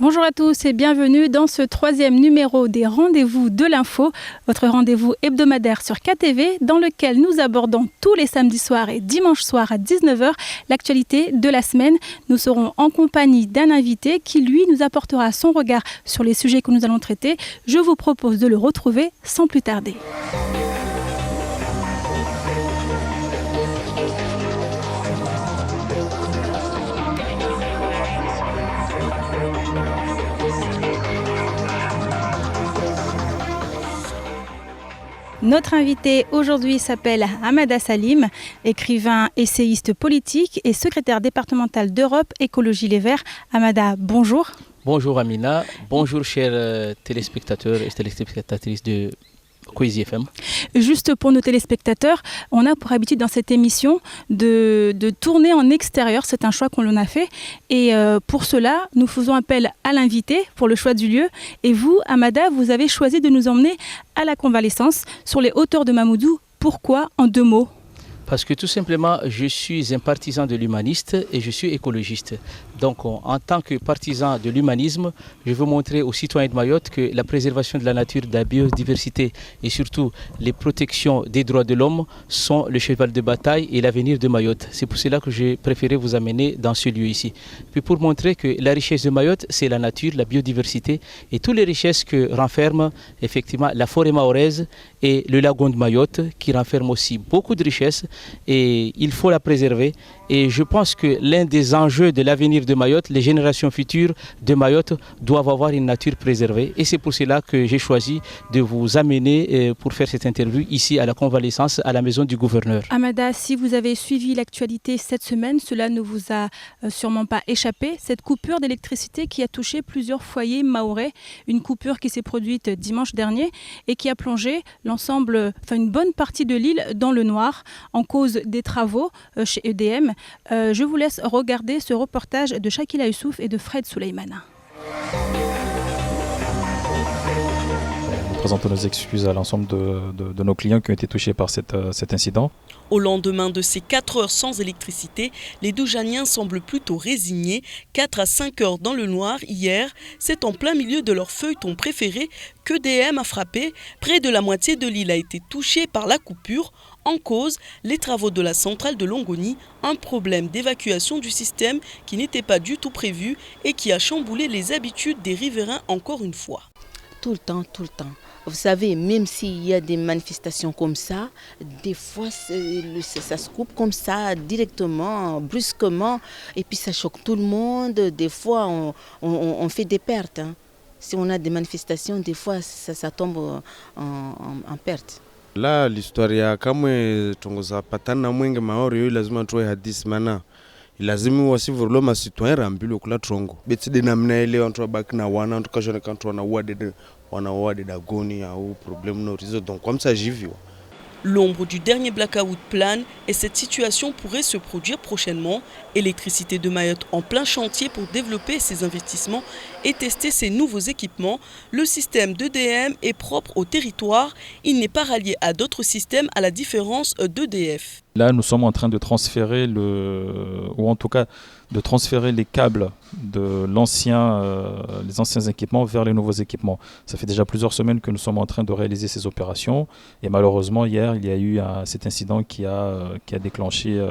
Bonjour à tous et bienvenue dans ce 3e numéro des Rendez-vous de l'info, votre rendez-vous hebdomadaire sur KTV dans lequel nous abordons tous les samedis soirs et dimanches soirs à 19h l'actualité de la semaine. Nous serons en compagnie d'un invité qui lui nous apportera son regard sur les sujets que nous allons traiter. Je vous propose de le retrouver sans plus tarder. Notre invité aujourd'hui s'appelle Hamada Salim, écrivain, essayiste politique et secrétaire départemental d'Europe Écologie Les Verts. Hamada, bonjour. Bonjour Amina, bonjour chers téléspectateurs et téléspectatrices de Coésie FM. Juste pour nos téléspectateurs, on a pour habitude dans cette émission de tourner en extérieur. C'est un choix qu'on en a fait. Et pour cela, nous faisons appel à l'invité pour le choix du lieu. Et vous, Hamada, vous avez choisi de nous emmener à la convalescence sur les hauteurs de Mamoudzou. Pourquoi en 2 mots ? Parce que tout simplement, je suis un partisan de l'humaniste et je suis écologiste. Donc, en tant que partisan de l'humanisme, je veux montrer aux citoyens de Mayotte que la préservation de la nature, de la biodiversité et surtout les protections des droits de l'homme sont le cheval de bataille et l'avenir de Mayotte. C'est pour cela que j'ai préféré vous amener dans ce lieu ici. Puis pour montrer que la richesse de Mayotte, c'est la nature, la biodiversité et toutes les richesses que renferme effectivement la forêt mahoraise et le lagon de Mayotte qui renferme aussi beaucoup de richesses. Et il faut la préserver. Et je pense que l'un des enjeux de l'avenir de Mayotte, les générations futures de Mayotte doivent avoir une nature préservée. Et c'est pour cela que j'ai choisi de vous amener pour faire cette interview ici à la convalescence, à la maison du gouverneur. Hamada, si vous avez suivi l'actualité cette semaine, cela ne vous a sûrement pas échappé. Cette coupure d'électricité qui a touché plusieurs foyers mahorais, une coupure qui s'est produite dimanche dernier et qui a plongé une bonne partie de l'île dans le noir en cause des travaux chez EDM. Je vous laisse regarder ce reportage de Shakila Youssouf et de Fred Souleymana. Nous présentons nos excuses à l'ensemble de nos clients qui ont été touchés par cet incident. Au lendemain de ces 4 heures sans électricité, les Doujaniens semblent plutôt résignés. 4 à 5 heures dans le noir hier, c'est en plein milieu de leur feuilleton préféré que DM a frappé. Près de la moitié de l'île a été touchée par la coupure. En cause, les travaux de la centrale de Longoni, un problème d'évacuation du système qui n'était pas du tout prévu et qui a chamboulé les habitudes des riverains encore une fois. Tout le temps. Vous savez, même s'il y a des manifestations comme ça, des fois ça se coupe comme ça, directement, brusquement, et puis ça choque tout le monde. Des fois, on fait des pertes. Si on a des manifestations, des fois, ça tombe en perte. La l'histoire ya kamwe tongoza patana mwenge maori yo lazima tuwe hadisi mana lazima wasivurlo masitwa rambilo kula trongo betide namna ile watu wabaki na wana tukashona kantu wana wade dagoni au problème no rizo donc comme ça j'y vis. L'ombre du dernier blackout plane et cette situation pourrait se produire prochainement. Électricité de Mayotte en plein chantier pour développer ses investissements et tester ses nouveaux équipements. Le système d'EDM est propre au territoire. Il n'est pas rallié à d'autres systèmes à la différence d'EDF. Là, nous sommes en train de transférer les câbles de les anciens équipements vers les nouveaux équipements. Ça fait déjà plusieurs semaines que nous sommes en train de réaliser ces opérations. Et malheureusement, hier, il y a eu cet incident qui a déclenché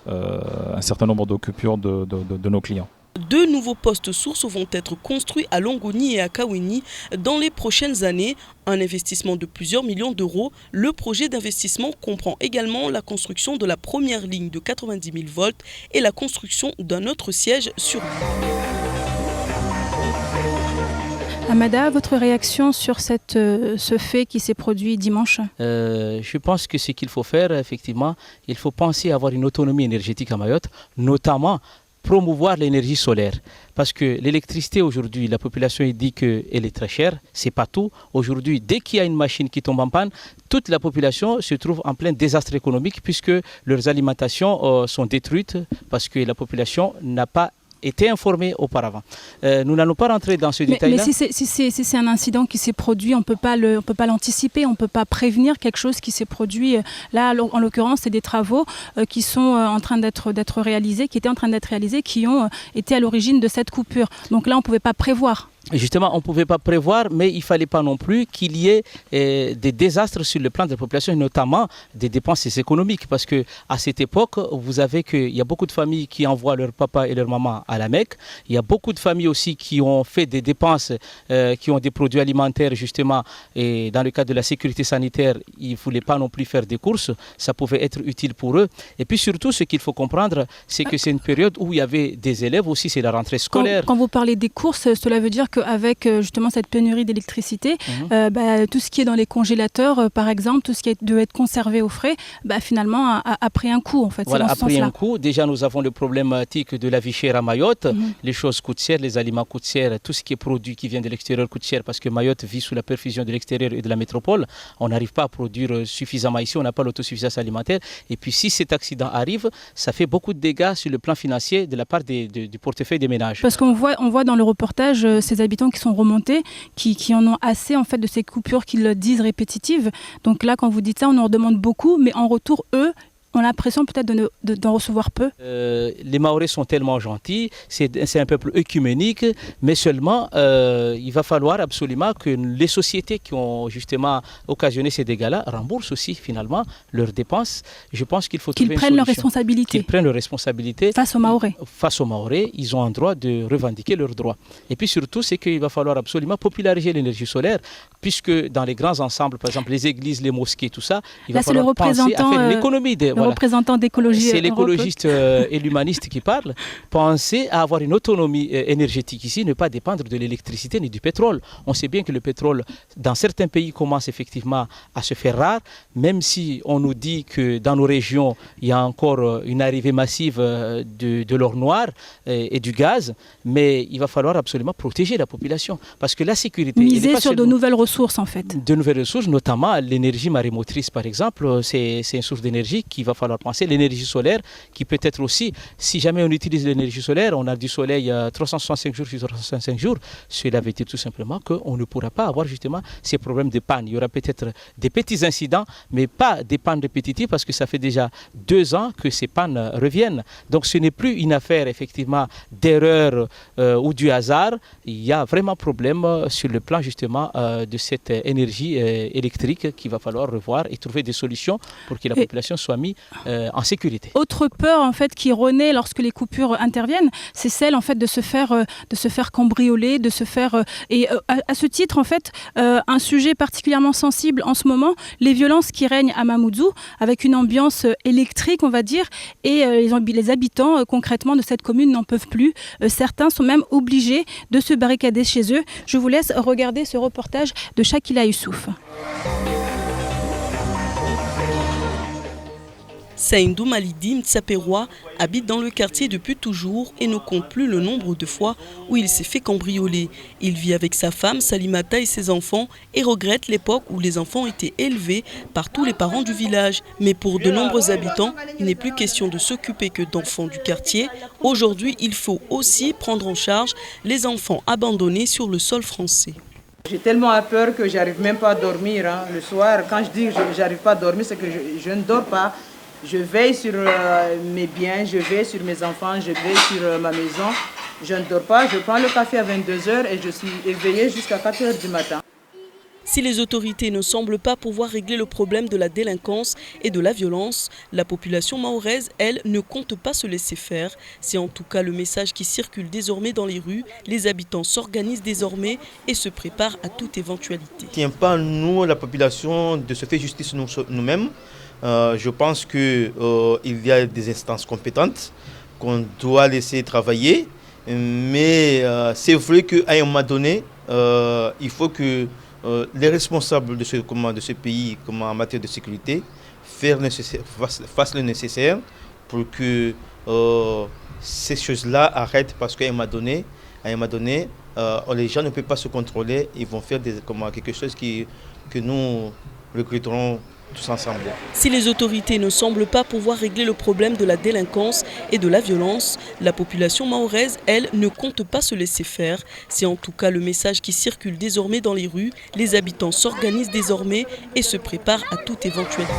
un certain nombre de coupures de nos clients. 2 nouveaux postes sources vont être construits à Longoni et à Kawini dans les prochaines années. Un investissement de plusieurs millions d'euros. Le projet d'investissement comprend également la construction de la première ligne de 90 000 volts et la construction d'un autre siège sur l'île. Hamada, votre réaction sur ce fait qui s'est produit dimanche ? Je pense que ce qu'il faut faire, effectivement, il faut penser à avoir une autonomie énergétique à Mayotte, notamment promouvoir l'énergie solaire. Parce que l'électricité aujourd'hui, la population dit qu'elle est très chère, c'est pas tout. Aujourd'hui, dès qu'il y a une machine qui tombe en panne, toute la population se trouve en plein désastre économique puisque leurs alimentations sont détruites parce que la population n'a pas été informés auparavant. Nous n'allons pas rentrer dans ce détail-là. Mais si c'est un incident qui s'est produit, on ne peut pas l'anticiper, on ne peut pas prévenir quelque chose qui s'est produit. Là, en l'occurrence, c'est des travaux qui sont en train d'être réalisés, qui étaient en train d'être réalisés, qui ont été à l'origine de cette coupure. Donc là, on ne pouvait pas prévoir. Justement, on ne pouvait pas prévoir, mais il ne fallait pas non plus qu'il y ait des désastres sur le plan de la population, notamment des dépenses économiques. Parce qu'à cette époque, vous avez qu'il y a beaucoup de familles qui envoient leur papa et leur maman à la Mecque. Il y a beaucoup de familles aussi qui ont fait des dépenses, qui ont des produits alimentaires, justement. Et dans le cadre de la sécurité sanitaire, ils ne voulaient pas non plus faire des courses. Ça pouvait être utile pour eux. Et puis surtout, ce qu'il faut comprendre, c'est que c'est une période où il y avait des élèves aussi, c'est la rentrée scolaire. Quand vous parlez des courses, cela veut dire qu'avec justement cette pénurie d'électricité, tout ce qui est dans les congélateurs, par exemple, tout ce qui doit être conservé au frais, finalement a pris un coup. En fait. Voilà, a pris un coup. Déjà, nous avons le problématique de la vie chère à Mayotte. Les choses coûtent cher, les aliments coûtent cher, tout ce qui est produit qui vient de l'extérieur coûte cher parce que Mayotte vit sous la perfusion de l'extérieur et de la métropole. On n'arrive pas à produire suffisamment ici, on n'a pas l'autosuffisance alimentaire. Et puis, si cet accident arrive, ça fait beaucoup de dégâts sur le plan financier de la part du portefeuille des ménages. Parce qu'on voit dans le reportage ces habitants qui sont remontés, qui en ont assez en fait de ces coupures qu'ils disent répétitives. Donc là, quand vous dites ça, on en demande beaucoup, mais en retour, eux, on a l'impression peut-être d'en recevoir peu. Les Mahorais sont tellement gentils, c'est un peuple œcuménique, mais seulement il va falloir absolument que les sociétés qui ont justement occasionné ces dégâts-là remboursent aussi finalement leurs dépenses. Je pense qu'il faut qu'ils prennent leurs responsabilités. Qu'ils prennent leurs responsabilités. Face aux Mahorais. Face aux Mahorais, ils ont un droit de revendiquer leurs droits. Et puis surtout, c'est qu'il va falloir absolument populariser l'énergie solaire, puisque dans les grands ensembles, par exemple les églises, les mosquées, tout ça, il va falloir penser à faire une économie le représentant d'écologie. C'est l'écologiste et l'humaniste qui parle. Pensez à avoir une autonomie énergétique ici, ne pas dépendre de l'électricité ni du pétrole. On sait bien que le pétrole, dans certains pays, commence effectivement à se faire rare, même si on nous dit que dans nos régions, il y a encore une arrivée massive de l'or noir et du gaz, mais il va falloir absolument protéger la population. Parce que la sécurité... Miser sur de nouvelles ressources, en fait. De nouvelles ressources, notamment l'énergie marémotrice, par exemple, c'est une source d'énergie qui va falloir penser, l'énergie solaire qui peut être aussi, si jamais on utilise l'énergie solaire, on a du soleil 365 jours sur 365 jours, cela veut dire tout simplement qu'on ne pourra pas avoir justement ces problèmes de panne. Il y aura peut-être des petits incidents, mais pas des pannes répétitives parce que ça fait déjà 2 ans que ces pannes reviennent. Donc ce n'est plus une affaire effectivement d'erreur ou du hasard, il y a vraiment problème sur le plan justement de cette énergie électrique qu'il va falloir revoir et trouver des solutions pour que la population soit mise en sécurité. Autre peur en fait qui renaît lorsque les coupures interviennent, c'est celle en fait de se faire cambrioler, de se faire et à ce titre en fait un sujet particulièrement sensible en ce moment, les violences qui règnent à Mamoudzou avec une ambiance électrique on va dire et les habitants concrètement de cette commune n'en peuvent plus. Certains sont même obligés de se barricader chez eux. Je vous laisse regarder ce reportage de Shakila Youssouf. Saïndou Malidi Mtsaperoua habite dans le quartier depuis toujours et ne compte plus le nombre de fois où il s'est fait cambrioler. Il vit avec sa femme Salimata et ses enfants et regrette l'époque où les enfants étaient élevés par tous les parents du village. Mais pour de nombreux habitants, il n'est plus question de s'occuper que d'enfants du quartier. Aujourd'hui, il faut aussi prendre en charge les enfants abandonnés sur le sol français. J'ai tellement peur que j'arrive même pas à dormir. Le soir, quand je dis que j'arrive pas à dormir, c'est que je ne dors pas. Je veille sur mes biens, je veille sur mes enfants, je veille sur ma maison. Je ne dors pas, je prends le café à 22h et je suis éveillée jusqu'à 4h du matin. Si les autorités ne semblent pas pouvoir régler le problème de la délinquance et de la violence, la population mahoraise, elle, ne compte pas se laisser faire. C'est en tout cas le message qui circule désormais dans les rues. Les habitants s'organisent désormais et se préparent à toute éventualité. Il ne tient pas, nous, la population, de se faire justice nous-mêmes. Je pense qu'il y a des instances compétentes qu'on doit laisser travailler. Mais c'est vrai qu'à un moment donné, il faut que les responsables de ce pays en matière de sécurité fassent le nécessaire pour que ces choses-là arrêtent parce qu'à un moment donné, les gens ne peuvent pas se contrôler. Ils vont faire quelque chose que nous regretterons tous ensemble. Si les autorités ne semblent pas pouvoir régler le problème de la délinquance et de la violence, la population mahoraise, elle, ne compte pas se laisser faire. C'est en tout cas le message qui circule désormais dans les rues. Les habitants s'organisent désormais et se préparent à toute éventualité.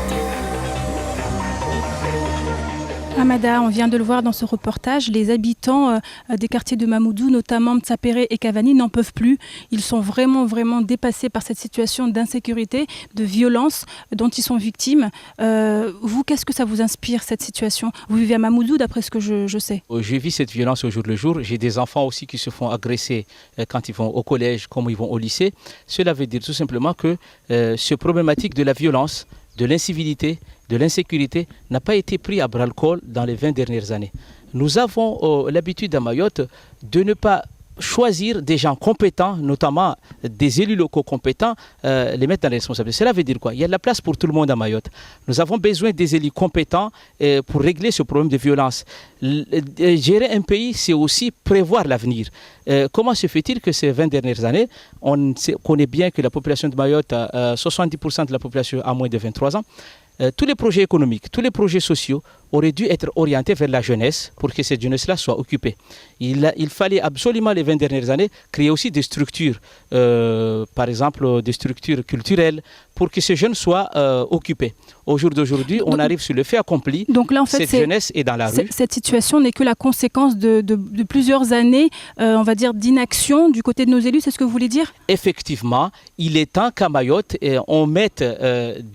Amada, on vient de le voir dans ce reportage, les habitants des quartiers de Mamoudzou, notamment Mtsapéré et Cavani, n'en peuvent plus. Ils sont vraiment dépassés par cette situation d'insécurité, de violence dont ils sont victimes. Vous, qu'est-ce que ça vous inspire, cette situation? Vous vivez à Mamoudzou, d'après ce que je sais. Je vis cette violence au jour le jour. J'ai des enfants aussi qui se font agresser quand ils vont au collège, comme ils vont au lycée. Cela veut dire tout simplement que ce problématique de la violence, de l'incivilité, de l'insécurité n'a pas été pris à bras-le-corps dans les 20 dernières années. Nous avons l'habitude à Mayotte de ne pas choisir des gens compétents, notamment des élus locaux compétents, les mettre dans les responsabilités. Cela veut dire quoi? Il y a de la place pour tout le monde à Mayotte. Nous avons besoin des élus compétents pour régler ce problème de violence. Gérer un pays, c'est aussi prévoir l'avenir. Comment se fait-il que ces 20 dernières années, on connaît bien que la population de Mayotte, 70% de la population a moins de 23 ans, tous les projets économiques, tous les projets sociaux auraient dû être orientés vers la jeunesse pour que cette jeunesse-là soit occupée. Il fallait absolument les 20 dernières années créer aussi des structures, par exemple des structures culturelles pour que ces jeunes soient occupés. Au jour d'aujourd'hui, on arrive sur le fait accompli. Donc là, en fait, cette jeunesse est dans la rue. Cette situation n'est que la conséquence de plusieurs années, on va dire, d'inaction du côté de nos élus, c'est ce que vous voulez dire? Effectivement, il est temps qu'à Mayotte, on mette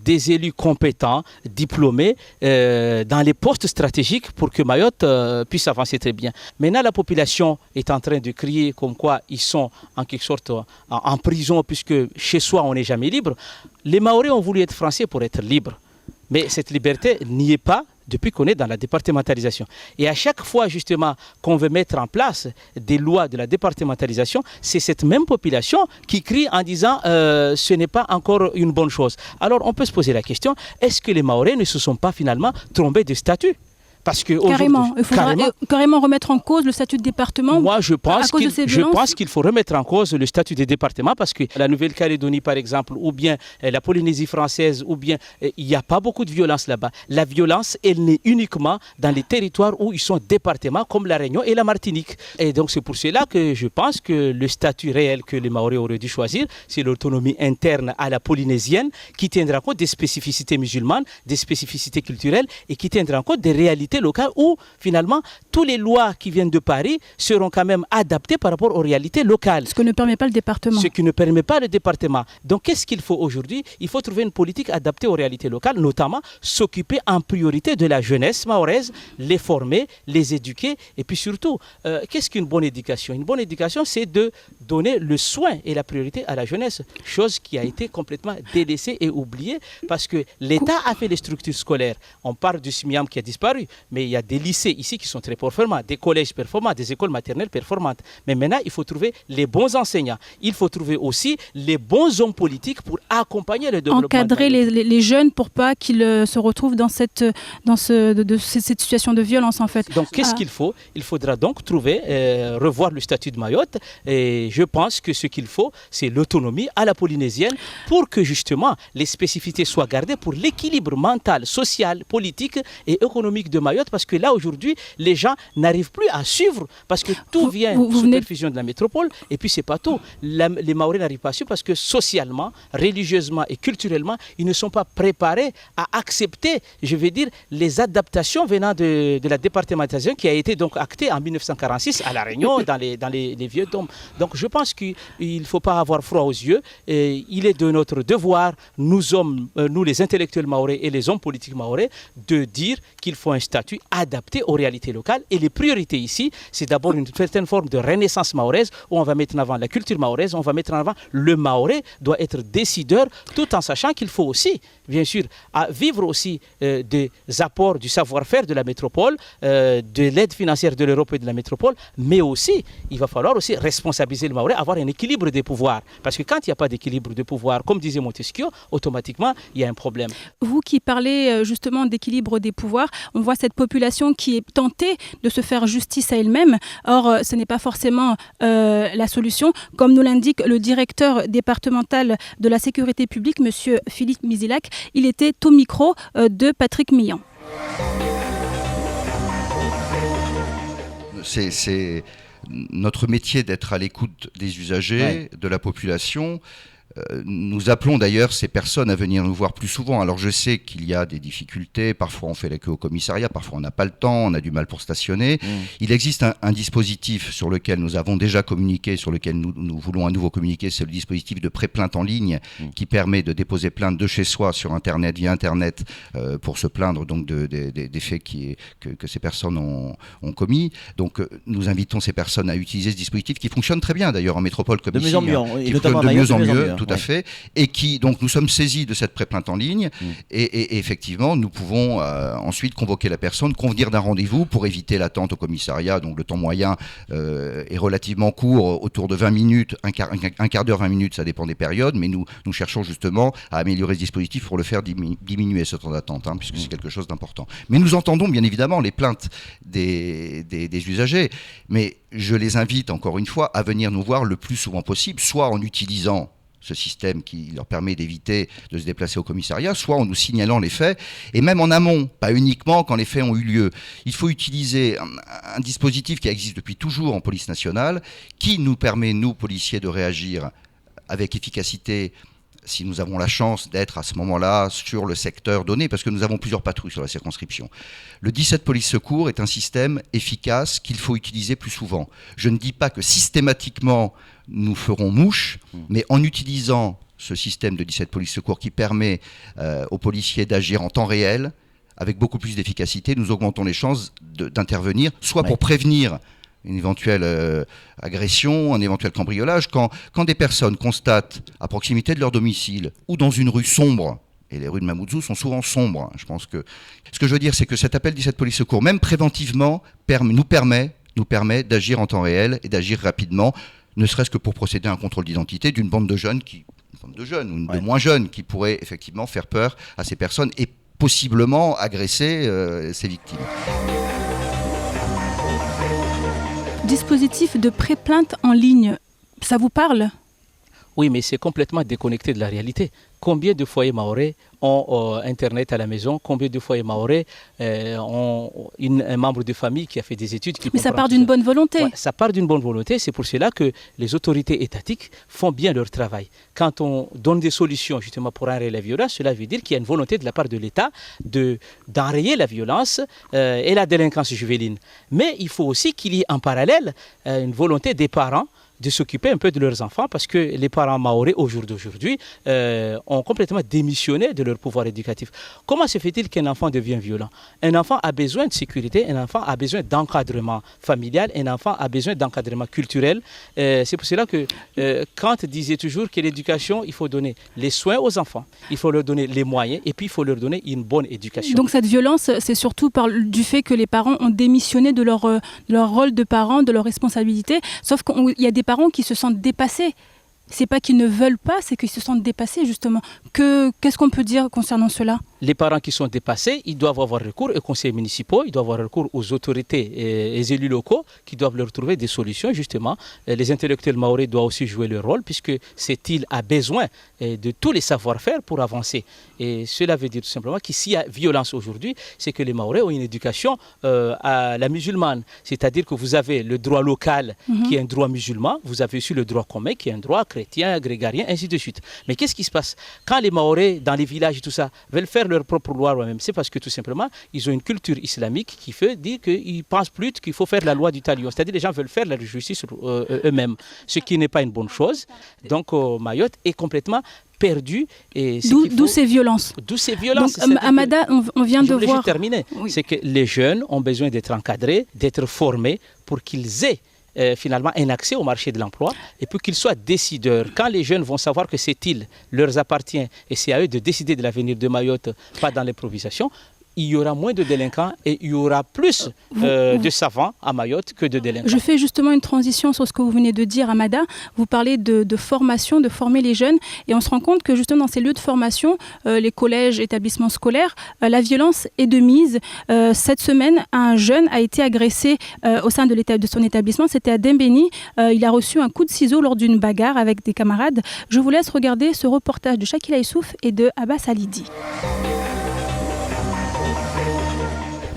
des élus compétents, diplômés, dans les postes stratégiques pour que Mayotte puisse avancer très bien. Maintenant, la population est en train de crier comme quoi ils sont en quelque sorte en prison, puisque chez soi, on n'est jamais libre. Les Mahorais ont voulu être français pour être libres. Mais cette liberté n'y est pas depuis qu'on est dans la départementalisation. Et à chaque fois, justement, qu'on veut mettre en place des lois de la départementalisation, c'est cette même population qui crie en disant ce n'est pas encore une bonne chose. Alors, on peut se poser la question, est-ce que les Mahorais ne se sont pas finalement trompés de statut? Parce que carrément, il faudra carrément remettre en cause le statut de département. Moi, je pense qu'il faut remettre en cause le statut des départements parce que la Nouvelle-Calédonie, par exemple, ou bien la Polynésie française, ou bien il n'y a pas beaucoup de violence là-bas. La violence, elle n'est uniquement dans les territoires où ils sont départements, comme la Réunion et la Martinique. Et donc, c'est pour cela que je pense que le statut réel que les Mahorais auraient dû choisir, c'est l'autonomie interne à la polynésienne qui tiendra compte des spécificités musulmanes, des spécificités culturelles et qui tiendra compte des réalités locales où finalement toutes les lois qui viennent de Paris seront quand même adaptées par rapport aux réalités locales. Ce que ne permet pas le département. Ce qui ne permet pas le département. Donc qu'est-ce qu'il faut aujourd'hui? Il faut trouver une politique adaptée aux réalités locales, notamment s'occuper en priorité de la jeunesse mahoraise, les former, les éduquer et puis surtout, qu'est-ce qu'une bonne éducation? Une bonne éducation, c'est de donner le soin et la priorité à la jeunesse, chose qui a été complètement délaissée et oubliée parce que l'État a fait les structures scolaires. On parle du SMIAM qui a disparu, mais il y a des lycées ici qui sont très performants, des collèges performants, des écoles maternelles performantes. Mais maintenant, il faut trouver les bons enseignants. Il faut trouver aussi les bons hommes politiques pour accompagner le développement. Encadrer les jeunes pour pas qu'ils se retrouvent dans cette situation de violence en fait. Donc qu'est-ce qu'il faut? Il faudra donc trouver, revoir le statut de Mayotte. Et je pense que ce qu'il faut, c'est l'autonomie à la polynésienne pour que justement les spécificités soient gardées pour l'équilibre mental, social, politique et économique de Mayotte. Parce que là, aujourd'hui, les gens n'arrivent plus à suivre parce que tout vient sous perfusion de la métropole. Et puis, c'est pas tout. Les Mahorais n'arrivent pas à suivre parce que socialement, religieusement et culturellement, ils ne sont pas préparés à accepter, je vais dire, les adaptations venant de la départementalisation qui a été donc actée en 1946 à La Réunion, dans les vieux tombes. Donc, je pense qu'il ne faut pas avoir froid aux yeux. Et il est de notre devoir, nous les intellectuels mahorais et les hommes politiques mahorais, de dire qu'il faut un statut adapté aux réalités locales. Et les priorités ici, c'est d'abord une certaine forme de renaissance mahoraise où on va mettre en avant la culture mahoraise, on va mettre en avant le mahorais doit être décideur, tout en sachant qu'il faut aussi, bien sûr, vivre aussi des apports du savoir-faire de la métropole, de l'aide financière de l'Europe et de la métropole, mais aussi, il va falloir aussi responsabiliser le mahorais, avoir un équilibre des pouvoirs. Parce que quand il n'y a pas d'équilibre de pouvoir, comme disait Montesquieu, automatiquement, il y a un problème. Vous qui parlez justement d'équilibre des pouvoirs, on voit cette cette population qui est tentée de se faire justice à elle-même. Or, ce n'est pas forcément la solution. Comme nous l'indique le directeur départemental de la sécurité publique, M. Philippe Mizilac, il était au micro de Patrick Millan. C'est notre métier d'être à l'écoute des usagers, de la population. Nous appelons d'ailleurs ces personnes à venir nous voir plus souvent. Alors je sais qu'il y a des difficultés, parfois on fait la queue au commissariat, parfois on n'a pas le temps, on a du mal pour stationner. Il existe un dispositif sur lequel nous avons déjà communiqué, sur lequel nous voulons à nouveau communiquer, c'est le dispositif de pré-plainte en ligne qui permet de déposer plainte de chez soi sur Internet, via Internet, pour se plaindre donc des faits que ces personnes ont commis. Donc nous invitons ces personnes à utiliser ce dispositif qui fonctionne très bien d'ailleurs en métropole comme ici. De mieux en mieux. Tout à fait, et qui, donc nous sommes saisis de cette pré-plainte en ligne, et effectivement, nous pouvons ensuite convoquer la personne, convenir d'un rendez-vous pour éviter l'attente au commissariat. Donc le temps moyen est relativement court, autour de 20 minutes, un quart d'heure, 20 minutes, ça dépend des périodes, mais nous cherchons justement à améliorer ce dispositif pour le faire diminuer ce temps d'attente, puisque c'est quelque chose d'important. Mais nous entendons bien évidemment les plaintes des usagers, mais je les invite encore une fois à venir nous voir le plus souvent possible, soit en utilisant ce système qui leur permet d'éviter de se déplacer au commissariat, soit en nous signalant les faits, et même en amont, pas uniquement quand les faits ont eu lieu. Il faut utiliser un dispositif qui existe depuis toujours en police nationale, qui nous permet, nous, policiers, de réagir avec efficacité si nous avons la chance d'être à ce moment-là sur le secteur donné, parce que nous avons plusieurs patrouilles sur la circonscription. Le 17 Police Secours est un système efficace qu'il faut utiliser plus souvent. Je ne dis pas que systématiquement nous ferons mouche, mais en utilisant ce système de 17 Police Secours qui permet aux policiers d'agir en temps réel, avec beaucoup plus d'efficacité, nous augmentons les chances d'intervenir, soit pour prévenir une éventuelle agression, un éventuel cambriolage, quand des personnes constatent à proximité de leur domicile ou dans une rue sombre, et les rues de Mamoudzou sont souvent sombres, je pense que... Ce que je veux dire, c'est que cet appel 17 Police Secours, même préventivement, nous permet d'agir en temps réel et d'agir rapidement, ne serait-ce que pour procéder à un contrôle d'identité d'une bande de jeunes, ou de moins jeunes, qui pourraient effectivement faire peur à ces personnes et possiblement agresser ces victimes. Dispositif de pré-plainte en ligne, ça vous parle ? Oui, mais c'est complètement déconnecté de la réalité. Combien de foyers mahorais ont Internet à la maison? Combien de foyers mahorais ont un membre de famille qui a fait des études? Mais ça part d'une bonne volonté. Ouais, ça part d'une bonne volonté. C'est pour cela que les autorités étatiques font bien leur travail. Quand on donne des solutions justement pour enrayer la violence, cela veut dire qu'il y a une volonté de la part de l'État d'enrayer la violence et la délinquance juvénile. Mais il faut aussi qu'il y ait en parallèle une volonté des parents de s'occuper un peu de leurs enfants, parce que les parents mahorais au jour d'aujourd'hui ont complètement démissionné de leur pouvoir éducatif. Comment se fait-il qu'un enfant devient violent? Un enfant a besoin de sécurité, un enfant a besoin d'encadrement familial, un enfant a besoin d'encadrement culturel. C'est pour cela que Kant disait toujours que l'éducation, il faut donner les soins aux enfants, il faut leur donner les moyens et puis il faut leur donner une bonne éducation. Donc cette violence, c'est surtout du fait que les parents ont démissionné de leur rôle de parents, de leur responsabilité, sauf qu'il y a des parents qui se sentent dépassés. C'est pas qu'ils ne veulent pas, c'est qu'ils se sentent dépassés justement. Qu'est-ce qu'on peut dire concernant cela? Les parents qui sont dépassés, ils doivent avoir recours aux conseils municipaux, ils doivent avoir recours aux autorités et les élus locaux qui doivent leur trouver des solutions justement. Les intellectuels mahorais doivent aussi jouer leur rôle, puisque cette île a besoin de tous les savoir-faire pour avancer. Et cela veut dire tout simplement que s'il y a violence aujourd'hui, c'est que les Mahorais ont une éducation à la musulmane. C'est-à-dire que vous avez le droit local qui est un droit musulman, vous avez aussi le droit commun qui est un droit chrétien, grégorien, ainsi de suite. Mais qu'est-ce qui se passe quand les Mahorais, dans les villages et tout ça, veulent faire leur propre loi eux-mêmes? C'est parce que tout simplement, ils ont une culture islamique qui fait dire qu'ils pensent plus qu'il faut faire la loi du talion. C'est-à-dire que les gens veulent faire la justice eux-mêmes, ce qui n'est pas une bonne chose. Donc Mayotte est complètement perdu. D'où ces violences. D'où ces violences. Donc, Amada, on vient de voir... terminer. Oui. C'est que les jeunes ont besoin d'être encadrés, d'être formés pour qu'ils aient finalement un accès au marché de l'emploi et pour qu'ils soient décideurs. Quand les jeunes vont savoir que cette île leur appartient et c'est à eux de décider de l'avenir de Mayotte, pas dans l'improvisation, il y aura moins de délinquants et il y aura plus de savants à Mayotte que de délinquants. Je fais justement une transition sur ce que vous venez de dire, Amada. Vous parlez de formation, de former les jeunes, et on se rend compte que justement dans ces lieux de formation, les collèges, établissements scolaires, la violence est de mise. Cette semaine, un jeune a été agressé au sein de son établissement, c'était à Dembéni. Il a reçu un coup de ciseau lors d'une bagarre avec des camarades. Je vous laisse regarder ce reportage de Shakila Issouf et de Abbas Alidi.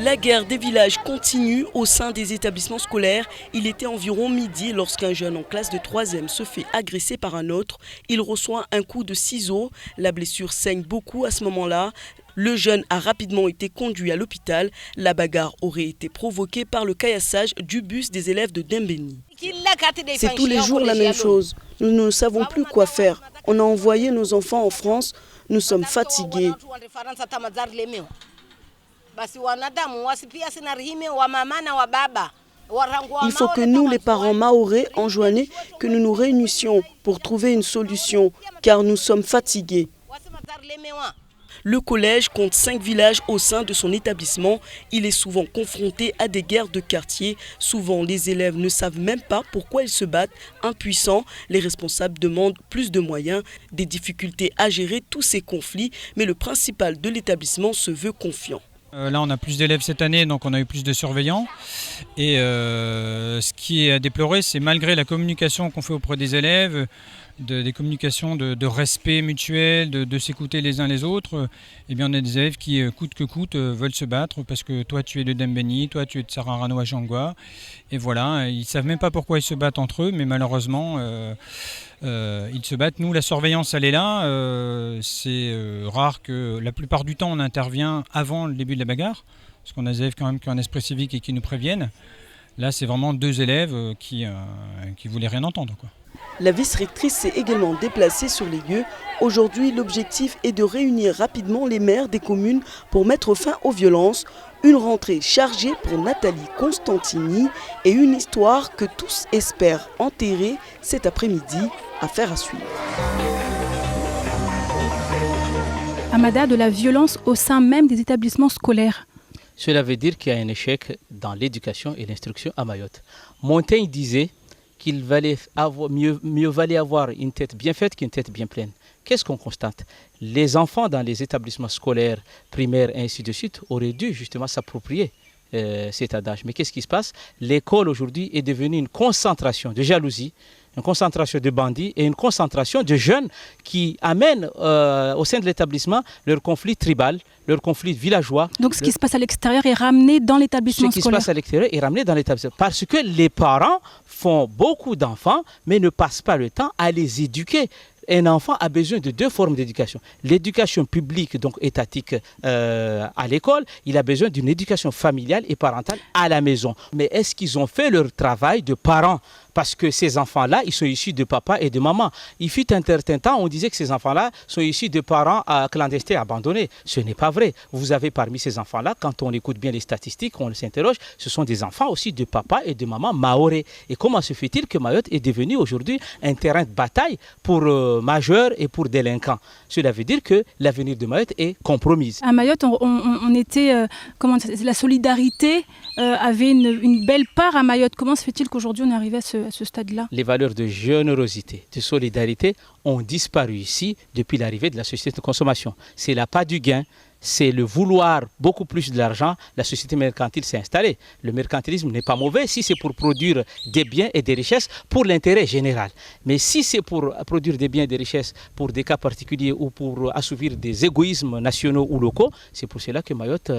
La guerre des villages continue au sein des établissements scolaires. Il était environ midi lorsqu'un jeune en classe de 3e se fait agresser par un autre. Il reçoit un coup de ciseau. La blessure saigne beaucoup à ce moment-là. Le jeune a rapidement été conduit à l'hôpital. La bagarre aurait été provoquée par le caillassage du bus des élèves de Dembéni. C'est tous les jours la même chose. Nous ne savons plus quoi faire. On a envoyé nos enfants en France. Nous sommes fatigués. Il faut que nous, les parents mahorais, enjoignons que nous nous réunissions pour trouver une solution, car nous sommes fatigués. Le collège compte 5 villages au sein de son établissement. Il est souvent confronté à des guerres de quartier. Souvent, les élèves ne savent même pas pourquoi ils se battent. Impuissants, les responsables demandent plus de moyens, des difficultés à gérer tous ces conflits. Mais le principal de l'établissement se veut confiant. Là, on a plus d'élèves cette année, donc on a eu plus de surveillants. Et ce qui est à déplorer, c'est malgré la communication qu'on fait auprès des élèves, des communications de respect mutuel, de s'écouter les uns les autres, eh bien on a des élèves qui, coûte que coûte, veulent se battre parce que toi tu es de Dembéni, toi tu es de Sararano à Jangwa. Et voilà, ils ne savent même pas pourquoi ils se battent entre eux, mais malheureusement, ils se battent. Nous, la surveillance, elle est là. C'est rare que la plupart du temps, on intervient avant le début de la bagarre, parce qu'on a des élèves quand même qui ont un esprit civique et qui nous préviennent. Là, c'est vraiment 2 élèves qui voulaient rien entendre, quoi. La vice-rectrice s'est également déplacée sur les lieux. Aujourd'hui, l'objectif est de réunir rapidement les maires des communes pour mettre fin aux violences. Une rentrée chargée pour Nathalie Constantini et une histoire que tous espèrent enterrer cet après-midi. Affaire à suivre. Amada, de la violence au sein même des établissements scolaires. Cela veut dire qu'il y a un échec dans l'éducation et l'instruction à Mayotte. Montaigne disait qu'il valait mieux valait avoir une tête bien faite qu'une tête bien pleine. Qu'est-ce qu'on constate? Les enfants dans les établissements scolaires, primaires et ainsi de suite auraient dû justement s'approprier cet adage. Mais qu'est-ce qui se passe? L'école aujourd'hui est devenue une concentration de jalousie, une concentration de bandits et une concentration de jeunes qui amènent au sein de l'établissement leur conflit tribal, leur conflit villageois. Donc ce qui se passe à l'extérieur est ramené dans l'établissement scolaire. Ce qui se passe à l'extérieur est ramené dans l'établissement. Parce que les parents font beaucoup d'enfants, mais ne passent pas le temps à les éduquer. Un enfant a besoin de 2 formes d'éducation. L'éducation publique, donc étatique à l'école, il a besoin d'une éducation familiale et parentale à la maison. Mais est-ce qu'ils ont fait leur travail de parents? Parce que ces enfants-là, ils sont issus de papa et de maman. Il fut un certain temps, on disait que ces enfants-là sont issus de parents clandestins abandonnés. Ce n'est pas vrai. Vous avez parmi ces enfants-là, quand on écoute bien les statistiques, on s'interroge, ce sont des enfants aussi de papa et de maman mahorais. Et comment se fait-il que Mayotte est devenu aujourd'hui un terrain de bataille pour majeurs et pour délinquants? Cela veut dire que l'avenir de Mayotte est compromise. À Mayotte, on était, la solidarité avait une belle part à Mayotte. Comment se fait-il qu'aujourd'hui on est arrivé à ce stade-là? Les valeurs de générosité, de solidarité ont disparu ici depuis l'arrivée de la société de consommation. C'est l'appât du gain, c'est le vouloir beaucoup plus de l'argent. La société mercantile s'est installée. Le mercantilisme n'est pas mauvais si c'est pour produire des biens et des richesses pour l'intérêt général. Mais si c'est pour produire des biens et des richesses pour des cas particuliers ou pour assouvir des égoïsmes nationaux ou locaux, c'est pour cela que Mayotte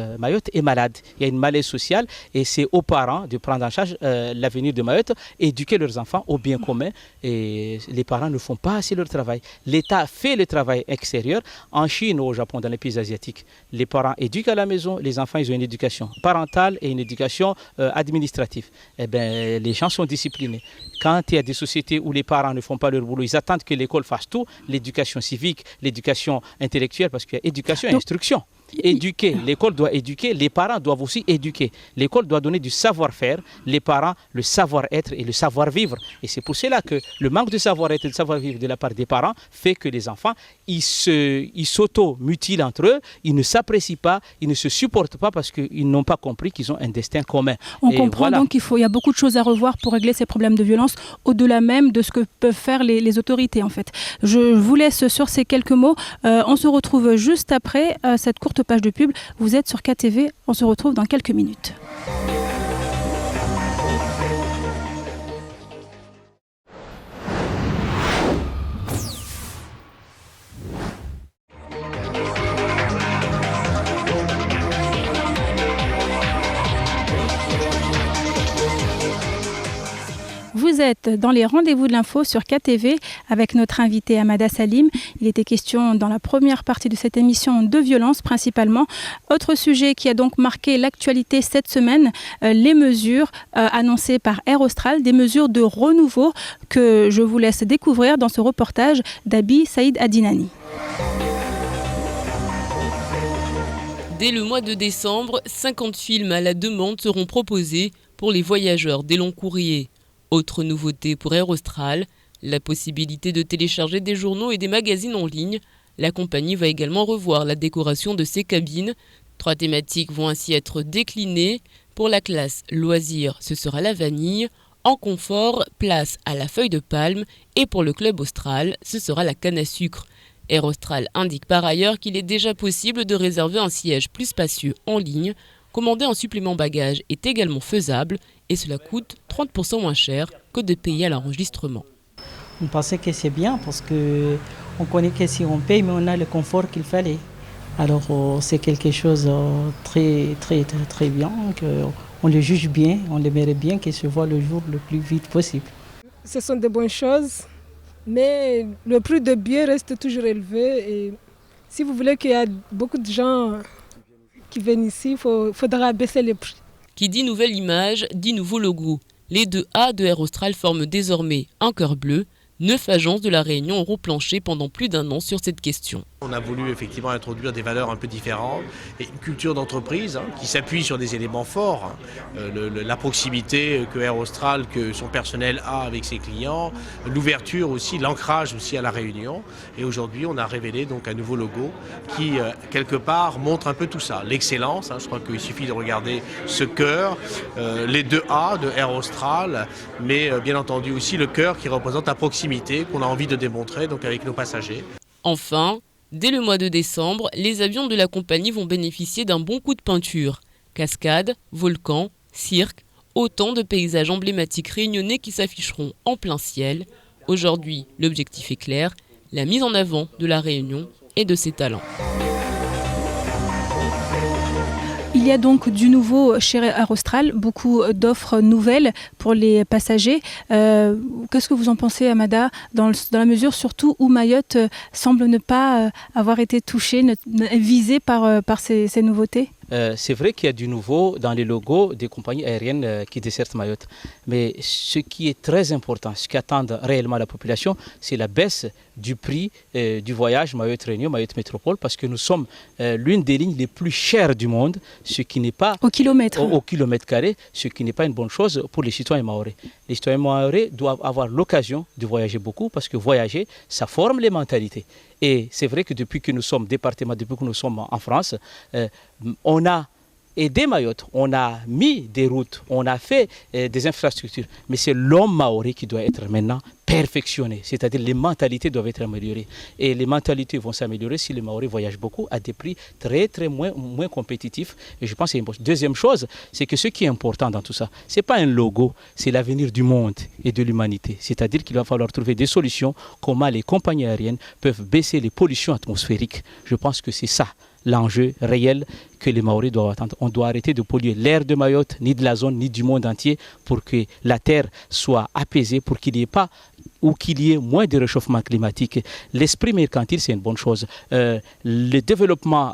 est malade. Il y a une malaise sociale et c'est aux parents de prendre en charge l'avenir de Mayotte, éduquer leurs enfants au bien commun. Et les parents ne font pas assez leur travail. L'État fait le travail extérieur. En Chine ou au Japon, dans les pays asiatiques, les parents éduquent à la maison, les enfants ils ont une éducation parentale et une éducation administrative. Eh bien, les gens sont disciplinés. Quand il y a des sociétés où les parents ne font pas leur boulot, ils attendent que l'école fasse tout, l'éducation civique, l'éducation intellectuelle, parce qu'il y a éducation et instruction. Éduquer, l'école doit éduquer, les parents doivent aussi éduquer. L'école doit donner du savoir-faire, les parents le savoir-être et le savoir-vivre. Et c'est pour cela que le manque de savoir-être et de savoir-vivre de la part des parents fait que les enfants, ils s'auto-mutilent entre eux, ils ne s'apprécient pas, ils ne se supportent pas parce qu'ils n'ont pas compris qu'ils ont un destin commun. On comprend donc qu'il y a beaucoup de choses à revoir pour régler ces problèmes de violence, au-delà même de ce que peuvent faire les autorités en fait. Je vous laisse sur ces quelques mots. On se retrouve juste après cette courte page de pub. Vous êtes sur KTV, on se retrouve dans quelques minutes. Vous êtes dans les rendez-vous de l'info sur KTV avec notre invité Amada Salim. Il était question dans la première partie de cette émission de violence principalement. Autre sujet qui a donc marqué l'actualité cette semaine, les mesures annoncées par Air Austral, des mesures de renouveau que je vous laisse découvrir dans ce reportage d'Abi Saïd Adinani. Dès le mois de décembre, 50 films à la demande seront proposés pour les voyageurs des longs courriers. Autre nouveauté pour Air Austral, la possibilité de télécharger des journaux et des magazines en ligne. La compagnie va également revoir la décoration de ses cabines. 3 thématiques vont ainsi être déclinées. Pour la classe loisirs, ce sera la vanille. En confort, place à la feuille de palme. Et pour le club austral, ce sera la canne à sucre. Air Austral indique par ailleurs qu'il est déjà possible de réserver un siège plus spacieux en ligne. Commander un supplément bagage est également faisable et cela coûte 30% moins cher que de payer à l'enregistrement. On pensait que c'est bien parce qu'on connaît que si on paye, mais on a le confort qu'il fallait. Alors c'est quelque chose de très bien, on le juge bien, on aimerait bien qu'il se voit le jour le plus vite possible. Ce sont de bonnes choses, mais le prix de billets reste toujours élevé. Et si vous voulez qu'il y ait beaucoup de gens qui viennent ici, il faudra baisser les prix. Qui dit nouvelle image, dit nouveau logo. Les 2 A de Air Austral forment désormais un cœur bleu. 9 agences de la Réunion auront planché pendant plus d'1 an sur cette question. On a voulu effectivement introduire des valeurs un peu différentes et une culture d'entreprise qui s'appuie sur des éléments forts. La proximité que Air Austral, que son personnel a avec ses clients, l'ouverture aussi, l'ancrage aussi à la Réunion. Et aujourd'hui, on a révélé donc un nouveau logo qui, quelque part, montre un peu tout ça. L'excellence, je crois qu'il suffit de regarder ce cœur, les 2 A de Air Austral, mais bien entendu aussi le cœur qui représente la proximité qu'on a envie de démontrer donc avec nos passagers. Enfin, dès le mois de décembre, les avions de la compagnie vont bénéficier d'un bon coup de peinture. Cascades, volcans, cirques, autant de paysages emblématiques réunionnais qui s'afficheront en plein ciel. Aujourd'hui, l'objectif est clair, la mise en avant de la Réunion et de ses talents. Il y a donc du nouveau chez Air Austral, beaucoup d'offres nouvelles pour les passagers. Qu'est-ce que vous en pensez, Amada, dans la mesure surtout où Mayotte semble ne pas avoir été touchée, visée par ces nouveautés ? C'est vrai qu'il y a du nouveau dans les logos des compagnies aériennes qui desservent Mayotte. Mais ce qui est très important, ce qu'attend réellement la population, c'est la baisse du prix du voyage Mayotte-Réunion, Mayotte-Métropole, parce que nous sommes l'une des lignes les plus chères du monde, ce qui n'est pas au kilomètre carré, ce qui n'est pas une bonne chose pour les citoyens mahorais. Les citoyens mahorais doivent avoir l'occasion de voyager beaucoup, parce que voyager, ça forme les mentalités. Et c'est vrai que depuis que nous sommes département, depuis que nous sommes en France, on a aidé Mayotte, on a mis des routes, on a fait des infrastructures. Mais c'est l'homme mahorais qui doit être maintenant perfectionné, c'est-à-dire les mentalités doivent être améliorées. Et les mentalités vont s'améliorer si les Mahorais voyagent beaucoup à des prix très moins compétitifs. Et je pense que c'est une bonne chose. Deuxième chose, c'est que ce qui est important dans tout ça, ce n'est pas un logo, c'est l'avenir du monde et de l'humanité. C'est-à-dire qu'il va falloir trouver des solutions, comment les compagnies aériennes peuvent baisser les pollutions atmosphériques. Je pense que c'est ça l'enjeu réel que les Mahorais doivent attendre. On doit arrêter de polluer l'air de Mayotte, ni de la zone, ni du monde entier, pour que la terre soit apaisée, pour qu'il n'y ait pas ou qu'il y ait moins de réchauffement climatique. L'esprit mercantile, c'est une bonne chose. Le développement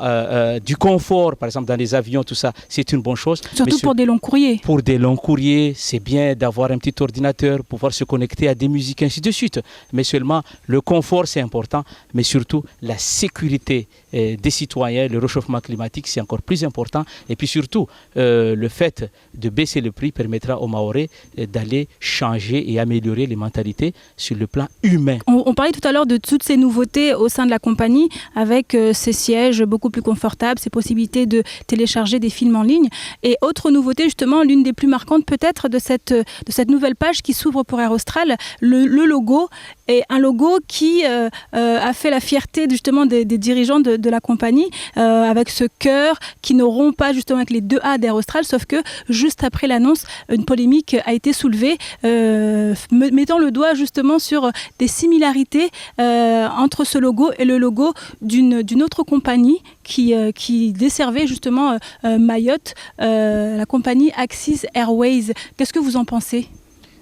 du confort, par exemple dans les avions, tout ça, c'est une bonne chose. Surtout pour des longs courriers. Pour des longs courriers, c'est bien d'avoir un petit ordinateur, pouvoir se connecter à des musiques, ainsi de suite. Mais seulement, le confort, c'est important, mais surtout la sécurité des citoyens, le réchauffement climatique, c'est encore plus important. Et puis surtout, le fait de baisser le prix permettra aux Mahorais d'aller changer et améliorer les mentalités sur le plan humain. On parlait tout à l'heure de toutes ces nouveautés au sein de la compagnie, avec ces sièges beaucoup plus confortables, ces possibilités de télécharger des films en ligne. Et autre nouveauté, justement, l'une des plus marquantes peut-être de cette nouvelle page qui s'ouvre pour Air Austral, le logo est un logo qui a fait la fierté justement des dirigeants de la compagnie, avec ce cœur qui n'auront pas justement avec les 2 A d'Air Austral, sauf que juste après l'annonce, une polémique a été soulevée, mettant le doigt justement sur des similarités entre ce logo et le logo d'une autre compagnie qui desservait justement Mayotte, la compagnie Axis Airways. Qu'est-ce que vous en pensez ?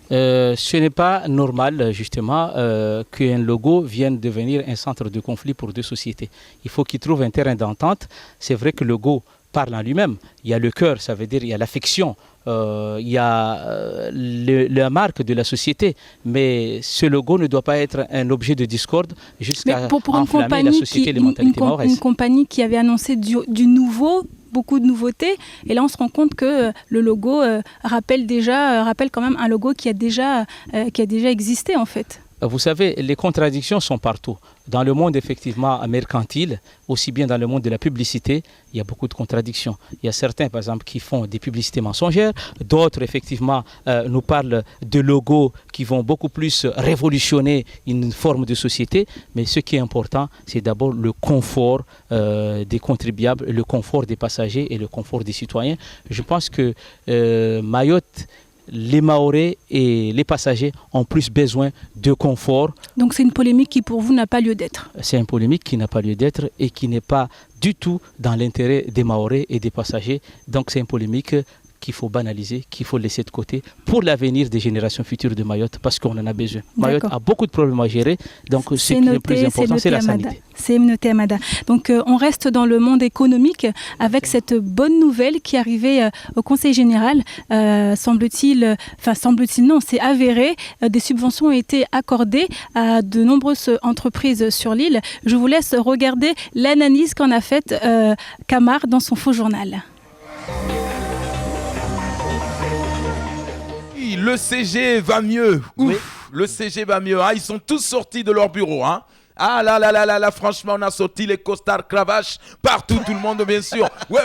Ce n'est pas normal justement qu'un logo vienne devenir un centre de conflit pour 2 sociétés. Il faut qu'ils trouvent un terrain d'entente. C'est vrai que le logo parle en lui-même. Il y a le cœur, ça veut dire il y a l'affection. Il y a la marque de la société, mais ce logo ne doit pas être un objet de discorde jusqu'à enflammer la société et les mentalités maoraises. Une compagnie qui avait annoncé du nouveau, beaucoup de nouveautés, et là on se rend compte que le logo rappelle quand même un logo qui a déjà existé en fait. Vous savez, les contradictions sont partout. Dans le monde effectivement mercantile, aussi bien dans le monde de la publicité, il y a beaucoup de contradictions. Il y a certains, par exemple, qui font des publicités mensongères. D'autres, effectivement, nous parlent de logos qui vont beaucoup plus révolutionner une forme de société. Mais ce qui est important, c'est d'abord le confort des contribuables, le confort des passagers et le confort des citoyens. Je pense que Mayotte, les Mahorais et les passagers ont plus besoin de confort. Donc c'est une polémique qui pour vous n'a pas lieu d'être. C'est une polémique qui n'a pas lieu d'être et qui n'est pas du tout dans l'intérêt des Mahorais et des passagers. Donc c'est une polémique qu'il faut banaliser, qu'il faut laisser de côté pour l'avenir des générations futures de Mayotte, parce qu'on en a besoin. Mayotte a beaucoup de problèmes à gérer, donc ce qui est le plus important, c'est la sanité. C'est noté, Amada. Donc on reste dans le monde économique avec cette bonne nouvelle qui est arrivée au Conseil général. Semble-t-il non, c'est avéré. Des subventions ont été accordées à de nombreuses entreprises sur l'île. Je vous laisse regarder l'analyse qu'en a faite Camar dans son faux journal. Le CG va mieux. Ouf, oui. Le CG va mieux. Hein. Ils sont tous sortis de leur bureau. Hein. Ah là, franchement, on a sorti les costards, cravaches, partout, tout le monde, bien sûr. Ouais,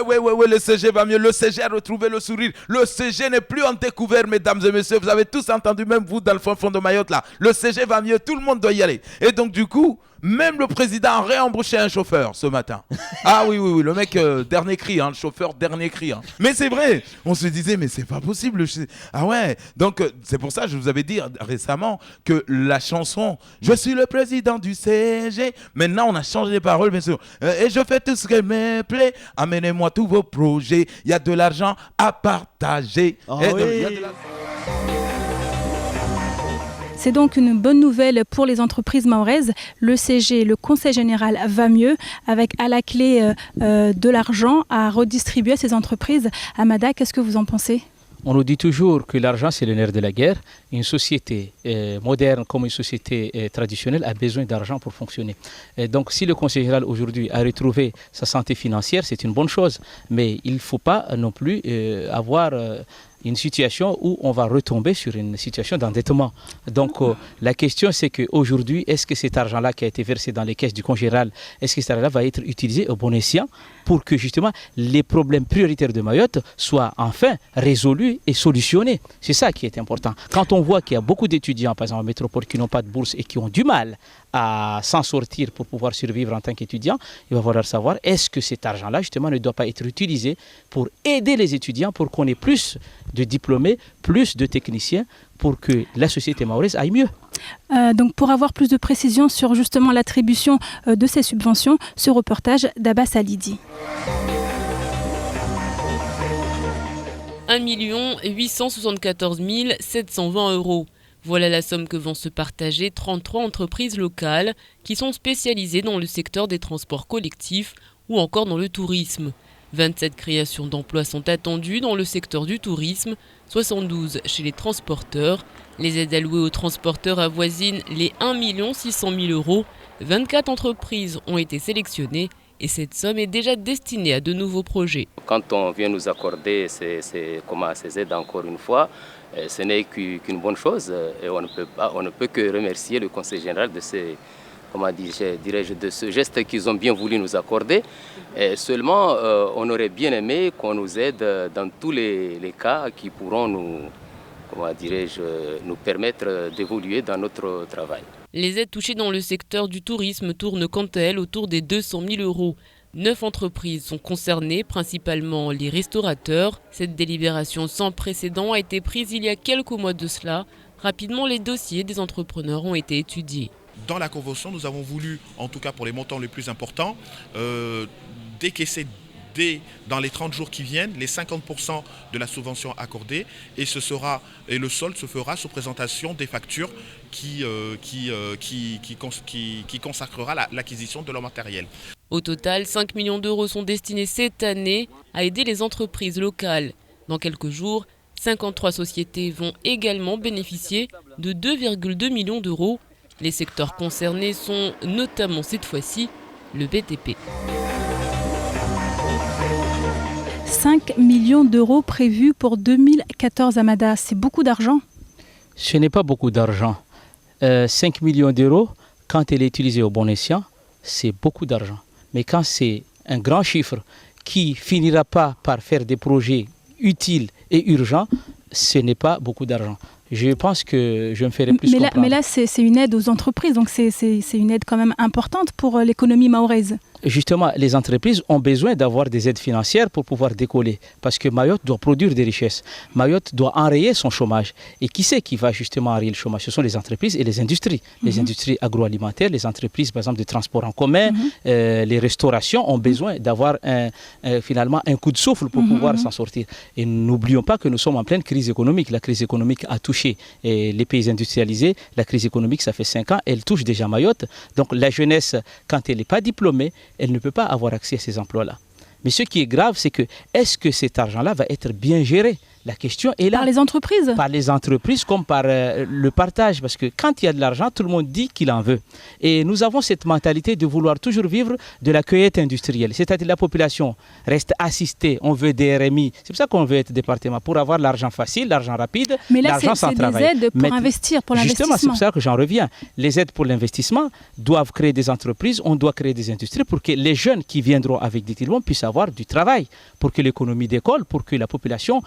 le CG va mieux. Le CG a retrouvé le sourire. Le CG n'est plus en découvert, mesdames et messieurs. Vous avez tous entendu, même vous, dans le fond de Mayotte, là. Le CG va mieux, tout le monde doit y aller. Et donc, du coup, même le président a réembauché un chauffeur ce matin. Ah oui, le mec, dernier cri, hein, le chauffeur, dernier cri. Hein. Mais c'est vrai, on se disait, mais c'est pas possible. Ah ouais, donc c'est pour ça que je vous avais dit récemment que la chanson « Je suis le président du CG », maintenant on a changé les paroles, bien sûr. Et je fais tout ce qui me plaît, amenez-moi tous vos projets, il y a de l'argent à partager. Oh oui. C'est donc une bonne nouvelle pour les entreprises mahoraises. Le CG, le Conseil général, va mieux, avec à la clé de l'argent à redistribuer à ces entreprises. Amada, qu'est-ce que vous en pensez ? On nous dit toujours que l'argent, c'est le nerf de la guerre. Une société moderne comme une société traditionnelle a besoin d'argent pour fonctionner. Et donc, si le Conseil général aujourd'hui a retrouvé sa santé financière, c'est une bonne chose. Mais il ne faut pas non plus avoir une situation où on va retomber sur une situation d'endettement. Donc la question c'est qu'aujourd'hui, est-ce que cet argent-là qui a été versé dans les caisses du Conseil général, est-ce que cet argent-là va être utilisé au bon escient pour que justement les problèmes prioritaires de Mayotte soient enfin résolus et solutionnés? C'est ça qui est important. Quand on voit qu'il y a beaucoup d'étudiants, par exemple en métropole, qui n'ont pas de bourse et qui ont du mal à s'en sortir pour pouvoir survivre en tant qu'étudiant, il va falloir savoir est-ce que cet argent-là justement ne doit pas être utilisé pour aider les étudiants, pour qu'on ait plus de diplômés, plus de techniciens, pour que la société mahoraise aille mieux. Donc pour avoir plus de précisions sur justement l'attribution de ces subventions, ce reportage d'Abbas Alidi. 1 874 720 €. Voilà la somme que vont se partager 33 entreprises locales qui sont spécialisées dans le secteur des transports collectifs ou encore dans le tourisme. 27 créations d'emplois sont attendues dans le secteur du tourisme, 72 chez les transporteurs. Les aides allouées aux transporteurs avoisinent les 1 600 000 €. 24 entreprises ont été sélectionnées et cette somme est déjà destinée à de nouveaux projets. Quand on vient nous accorder ces aides encore une fois, ce n'est qu'une bonne chose et on ne peut que remercier le Conseil général de ce geste qu'ils ont bien voulu nous accorder. Et seulement, on aurait bien aimé qu'on nous aide dans tous les cas qui pourront nous permettre d'évoluer dans notre travail. Les aides touchées dans le secteur du tourisme tournent quant à elles autour des 200 000 €. 9 entreprises sont concernées, principalement les restaurateurs. Cette délibération sans précédent a été prise il y a quelques mois de cela. Rapidement, les dossiers des entrepreneurs ont été étudiés. Dans la convention, nous avons voulu, en tout cas pour les montants les plus importants, décaisser dans les 30 jours qui viennent les 50% de la subvention accordée et le solde se fera sous présentation des factures qui consacrera l'acquisition de leur matériel. Au total, 5 millions d'euros sont destinés cette année à aider les entreprises locales. Dans quelques jours, 53 sociétés vont également bénéficier de 2,2 millions d'euros. Les secteurs concernés sont notamment cette fois-ci le BTP. 5 millions d'euros prévus pour 2014, Amada. C'est beaucoup d'argent? Ce n'est pas beaucoup d'argent. 5 millions d'euros, quand elle est utilisée au bon escient, c'est beaucoup d'argent. Mais quand c'est un grand chiffre qui finira pas par faire des projets utiles et urgents, ce n'est pas beaucoup d'argent. Je pense que je me ferai plus comprendre. Mais là, c'est une aide aux entreprises, donc c'est une aide quand même importante pour l'économie mahoraise. Justement, les entreprises ont besoin d'avoir des aides financières pour pouvoir décoller. Parce que Mayotte doit produire des richesses. Mayotte doit enrayer son chômage. Et qui c'est qui va justement enrayer le chômage? Ce sont les entreprises et les industries. Les industries agroalimentaires, les entreprises par exemple de transport en commun, les restaurations ont besoin d'avoir finalement un coup de souffle pour pouvoir s'en sortir. Et n'oublions pas que nous sommes en pleine crise économique. La crise économique a touché les pays industrialisés. La crise économique, ça fait 5 ans. Elle touche déjà Mayotte. Donc la jeunesse, quand elle n'est pas diplômée, elle ne peut pas avoir accès à ces emplois-là. Mais ce qui est grave, c'est que est-ce que cet argent-là va être bien géré? La question est là. Par les entreprises? Par les entreprises comme par le partage. Parce que quand il y a de l'argent, tout le monde dit qu'il en veut. Et nous avons cette mentalité de vouloir toujours vivre de la cueillette industrielle. C'est-à-dire la population reste assistée. On veut des RMI. C'est pour ça qu'on veut être département. Pour avoir l'argent facile, l'argent rapide, l'argent sans travail. Mais là, c'est des aides pour investir, pour l'investissement. Justement, c'est pour ça que j'en reviens. Les aides pour l'investissement doivent créer des entreprises. On doit créer des industries pour que les jeunes qui viendront avec des diplômes puissent avoir du travail. Pour que l'économie décolle, pour que la population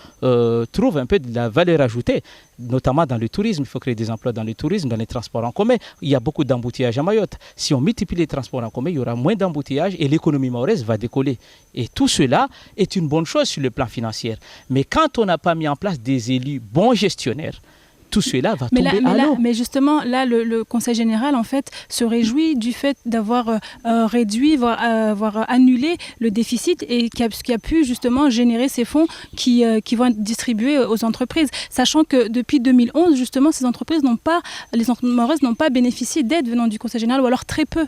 trouve un peu de la valeur ajoutée, notamment dans le tourisme. Il faut créer des emplois dans le tourisme, dans les transports en commun. Il y a beaucoup d'embouteillages à Mayotte. Si on multiplie les transports en commun, il y aura moins d'embouteillages et l'économie mahoraise va décoller. Et tout cela est une bonne chose sur le plan financier. Mais quand on n'a pas mis en place des élus bons gestionnaires, tout cela va tomber à l'eau. Mais justement, là, le Conseil général, en fait, se réjouit du fait d'avoir réduit, voire annulé le déficit et qui a pu justement générer ces fonds qui vont être distribués aux entreprises. Sachant que depuis 2011, justement, les entreprises mahorais n'ont pas bénéficié d'aide venant du Conseil général, ou alors très peu.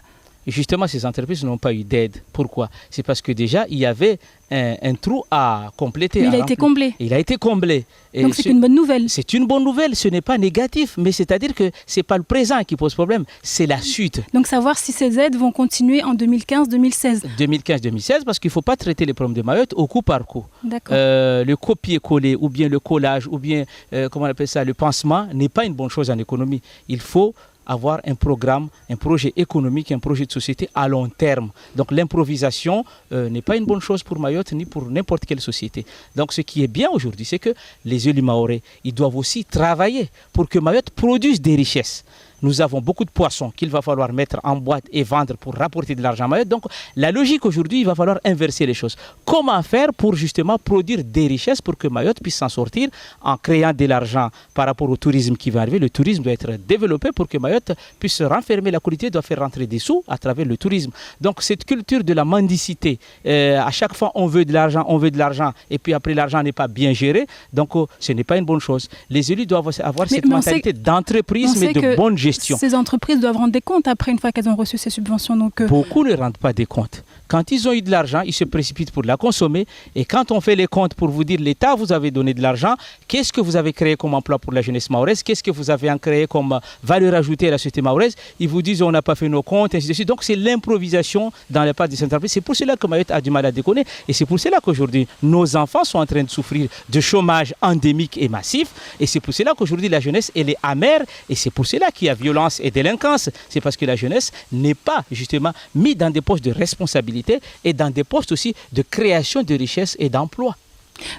Justement, ces entreprises n'ont pas eu d'aide. Pourquoi? C'est parce que déjà, il y avait un trou à compléter. Mais il a été comblé. Il a été comblé. Et donc c'est une bonne nouvelle. C'est une bonne nouvelle, ce n'est pas négatif, mais c'est-à-dire que ce n'est pas le présent qui pose problème, c'est la suite. Donc savoir si ces aides vont continuer en 2015-2016. 2015-2016, parce qu'il ne faut pas traiter les problèmes de Mayotte au coup par coup. D'accord. Le copier-coller, ou bien le collage, ou bien, comment on appelle ça, le pansement, n'est pas une bonne chose en économie. Il faut avoir un programme, un projet économique, un projet de société à long terme. Donc l'improvisation n'est pas une bonne chose pour Mayotte ni pour n'importe quelle société. Donc ce qui est bien aujourd'hui, c'est que les élus mahorais, ils doivent aussi travailler pour que Mayotte produise des richesses. nous avons beaucoup de poissons qu'il va falloir mettre en boîte et vendre pour rapporter de l'argent à Mayotte. Donc la logique aujourd'hui, il va falloir inverser les choses. Comment faire pour justement produire des richesses pour que Mayotte puisse s'en sortir en créant de l'argent par rapport au tourisme qui va arriver. Le tourisme doit être développé pour que Mayotte puisse se renfermer. La collectivité doit faire rentrer des sous à travers le tourisme. Donc cette culture de la mendicité, à chaque fois on veut de l'argent et puis après l'argent n'est pas bien géré. Donc ce n'est pas une bonne chose. Les élus doivent avoir cette mentalité d'entreprise mais de bonne gestion. Ces entreprises doivent rendre des comptes après une fois qu'elles ont reçu ces subventions. Donc, beaucoup ne rendent pas des comptes. Quand ils ont eu de l'argent, ils se précipitent pour la consommer. Et quand on fait les comptes pour vous dire l'État vous avez donné de l'argent, qu'est-ce que vous avez créé comme emploi pour la jeunesse mahoraise, qu'est-ce que vous avez créé comme valeur ajoutée à la société mahoraise, ils vous disent on n'a pas fait nos comptes, ainsi de suite. Donc c'est l'improvisation dans les pas des entreprises. C'est pour cela que Mayotte a du mal à déconner. Et c'est pour cela qu'aujourd'hui, nos enfants sont en train de souffrir de chômage endémique et massif. Et c'est pour cela qu'aujourd'hui, la jeunesse, elle est amère. Et c'est pour cela qu'il y a violence et délinquance. C'est parce que la jeunesse n'est pas justement mise dans des postes de responsabilité et dans des postes aussi de création de richesses et d'emplois.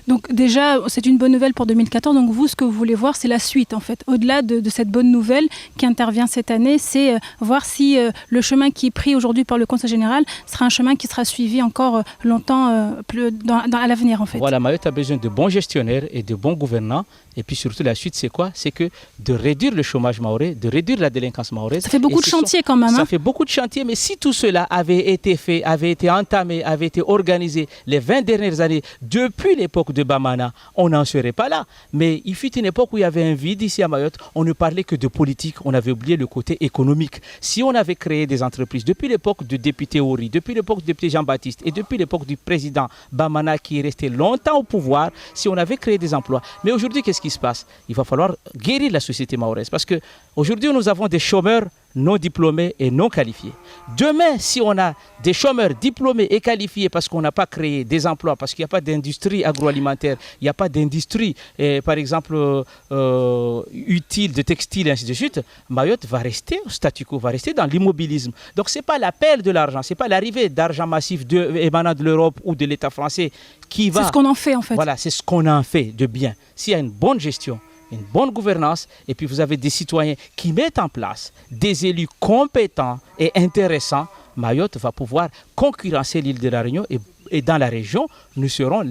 Donc déjà, c'est une bonne nouvelle pour 2014. Donc vous, ce que vous voulez voir, c'est la suite en fait. Au-delà de cette bonne nouvelle qui intervient cette année, c'est voir si le chemin qui est pris aujourd'hui par le Conseil général sera un chemin qui sera suivi encore longtemps à l'avenir en fait. Voilà, Mayotte a besoin de bons gestionnaires et de bons gouvernants. Et puis surtout, la suite, c'est quoi? C'est que de réduire le chômage mahorais, de réduire la délinquance mahoraise. Ça fait beaucoup de chantiers quand même. Ça fait beaucoup de chantiers, mais si tout cela avait été fait, avait été entamé, avait été organisé les 20 dernières années, depuis l'époque de Bamana, on n'en serait pas là. Mais il fut une époque où il y avait un vide ici à Mayotte. On ne parlait que de politique, on avait oublié le côté économique. Si on avait créé des entreprises, depuis l'époque du député Ori, depuis l'époque du député Jean-Baptiste et depuis l'époque du président Bamana qui est resté longtemps au pouvoir, si on avait créé des emplois. Mais aujourd'hui, qu'est-ce qui se passe? Il va falloir guérir la société mahoraise parce qu'aujourd'hui, nous avons des chômeurs non diplômés et non qualifiés. Demain, si on a des chômeurs diplômés et qualifiés parce qu'on n'a pas créé des emplois, parce qu'il n'y a pas d'industrie agroalimentaire, il n'y a pas d'industrie, par exemple, utile de textile et ainsi de suite, Mayotte va rester au statu quo, va rester dans l'immobilisme. Donc, ce n'est pas l'appel de l'argent, ce n'est pas l'arrivée d'argent massif émanant de l'Europe ou de l'État français qui va... C'est ce qu'on en fait en fait. Voilà, c'est ce qu'on en fait de bien. S'il y a une bonne gestion, une bonne gouvernance, et puis vous avez des citoyens qui mettent en place des élus compétents et intéressants, Mayotte va pouvoir concurrencer l'île de la Réunion et dans la région, nous serons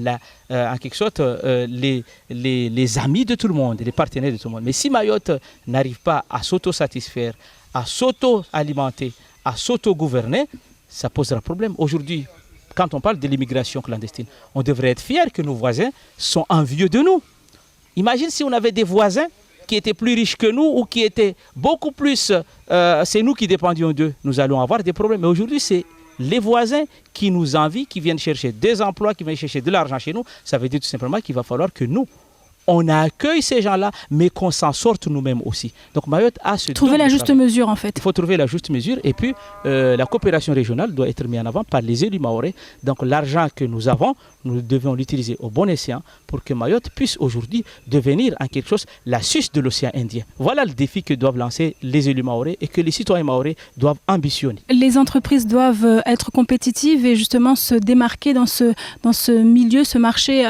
en quelque sorte les amis de tout le monde, les partenaires de tout le monde. Mais si Mayotte n'arrive pas à s'auto-satisfaire, à s'auto-alimenter, à s'auto-gouverner, ça posera problème. Aujourd'hui, quand on parle de l'immigration clandestine, on devrait être fiers que nos voisins sont envieux de nous. Imagine si on avait des voisins qui étaient plus riches que nous ou qui étaient beaucoup plus... c'est nous qui dépendions d'eux. Nous allons avoir des problèmes. Mais aujourd'hui, c'est les voisins qui nous envient, qui viennent chercher des emplois, qui viennent chercher de l'argent chez nous. Ça veut dire tout simplement qu'il va falloir que nous, on accueille ces gens-là, mais qu'on s'en sorte nous-mêmes aussi. Donc Mayotte a ce... Trouver la juste mesure en fait. Il faut trouver la juste mesure et puis la coopération régionale doit être mise en avant par les élus mahorais. Donc l'argent que nous avons, nous devons l'utiliser au bon escient pour que Mayotte puisse aujourd'hui devenir en quelque chose la Suisse de l'océan Indien. Voilà le défi que doivent lancer les élus mahorais et que les citoyens mahorais doivent ambitionner. Les entreprises doivent être compétitives et justement se démarquer dans ce milieu, ce marché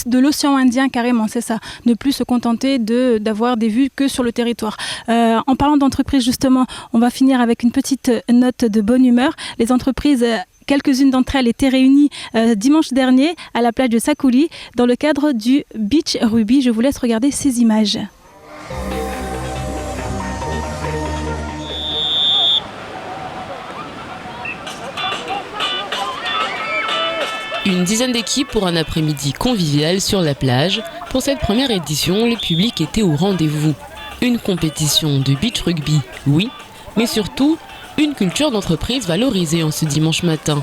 de l'océan Indien carrément, c'est ça. Ne plus se contenter d'avoir des vues que sur le territoire. En parlant d'entreprises justement, on va finir avec une petite note de bonne humeur. Les entreprises... Quelques-unes d'entre elles étaient réunies dimanche dernier à la plage de Sakouli dans le cadre du Beach Rugby. Je vous laisse regarder ces images. Une dizaine d'équipes pour un après-midi convivial sur la plage. Pour cette première édition, le public était au rendez-vous. Une compétition de beach rugby, oui, mais surtout une culture d'entreprise valorisée en ce dimanche matin.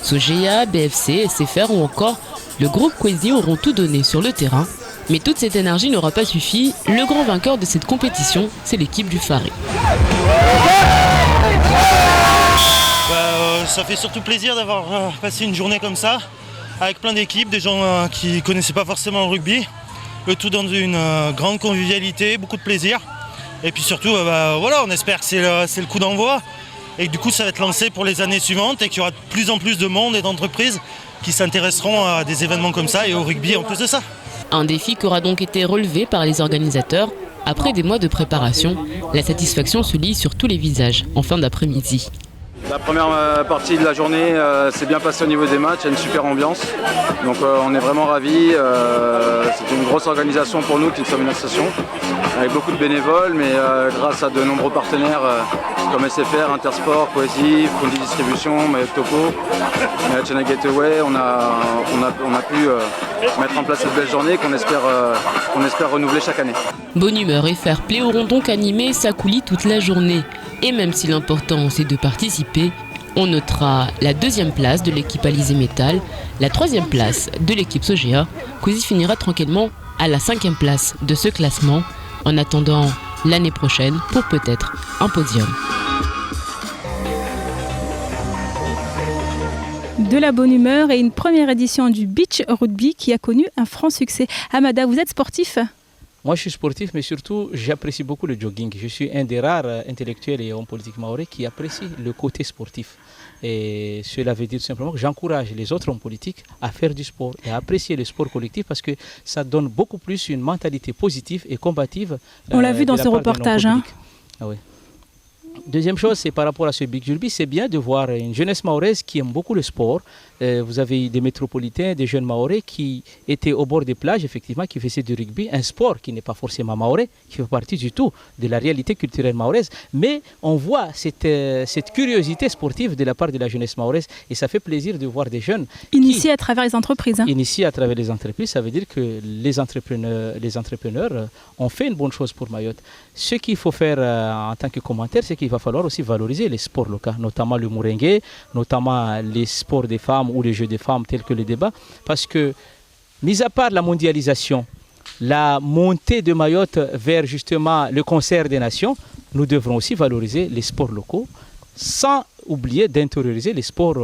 Sogea, BFC, SFR ou encore le groupe Kwesi auront tout donné sur le terrain. Mais toute cette énergie n'aura pas suffi. Le grand vainqueur de cette compétition, c'est l'équipe du Faré. Ça fait surtout plaisir d'avoir passé une journée comme ça, avec plein d'équipes, des gens qui ne connaissaient pas forcément le rugby. Le tout dans une grande convivialité, beaucoup de plaisir. Et puis surtout, voilà, on espère que c'est le coup d'envoi. Et que du coup, ça va être lancé pour les années suivantes et qu'il y aura de plus en plus de monde et d'entreprises qui s'intéresseront à des événements comme ça et au rugby en plus de ça. Un défi qui aura donc été relevé par les organisateurs, Après des mois de préparation, la satisfaction se lit sur tous les visages en fin d'après-midi. La première partie de la journée s'est bien passée au niveau des matchs, il y a une super ambiance. Donc on est vraiment ravis. C'est une grosse organisation pour nous qui sommes une association avec beaucoup de bénévoles, mais grâce à de nombreux partenaires comme SFR, Intersport, Poésie, Fondi Distribution, Mayotte Topo, Channel Gateway, on a pu mettre en place cette belle journée qu'on espère renouveler chaque année. Bonne humeur et fair play auront donc animé Sakouli toute la journée. Et même si l'important c'est de participer, on notera la 2e place de l'équipe Alizé Metal, la 3e place de l'équipe Sogea. Cozy finira tranquillement à la 5e place de ce classement, en attendant l'année prochaine pour peut-être un podium. De la bonne humeur et une première édition du beach rugby qui a connu un franc succès. Amada, vous êtes sportif ? Moi, je suis sportif, mais surtout, j'apprécie beaucoup le jogging. Je suis un des rares intellectuels et hommes politiques mahorais qui apprécient le côté sportif. Et cela veut dire simplement que j'encourage les autres hommes politiques à faire du sport et à apprécier le sport collectif parce que ça donne beaucoup plus une mentalité positive et combative. On l'a vu dans ce reportage. Hein. Ah oui. Deuxième chose, c'est par rapport à ce Big Rugby, c'est bien de voir une jeunesse mahoraise qui aime beaucoup le sport. Vous avez des métropolitains, des jeunes mahorais qui étaient au bord des plages, effectivement, qui faisaient du rugby, un sport qui n'est pas forcément mahorais, qui fait partie du tout de la réalité culturelle mahoraise. Mais on voit cette curiosité sportive de la part de la jeunesse mahoraise et ça fait plaisir de voir des jeunes initiés à travers les entreprises. Hein. Initiés à travers les entreprises, ça veut dire que les entrepreneurs ont fait une bonne chose pour Mayotte. Ce qu'il faut faire en tant que commentaire, c'est qu'il va falloir aussi valoriser les sports locaux, notamment le moringue, notamment les sports des femmes ou les jeux des femmes tels que le débat. Parce que, mis à part la mondialisation, la montée de Mayotte vers justement le concert des nations, nous devrons aussi valoriser les sports locaux sans oublier d'intérioriser les sports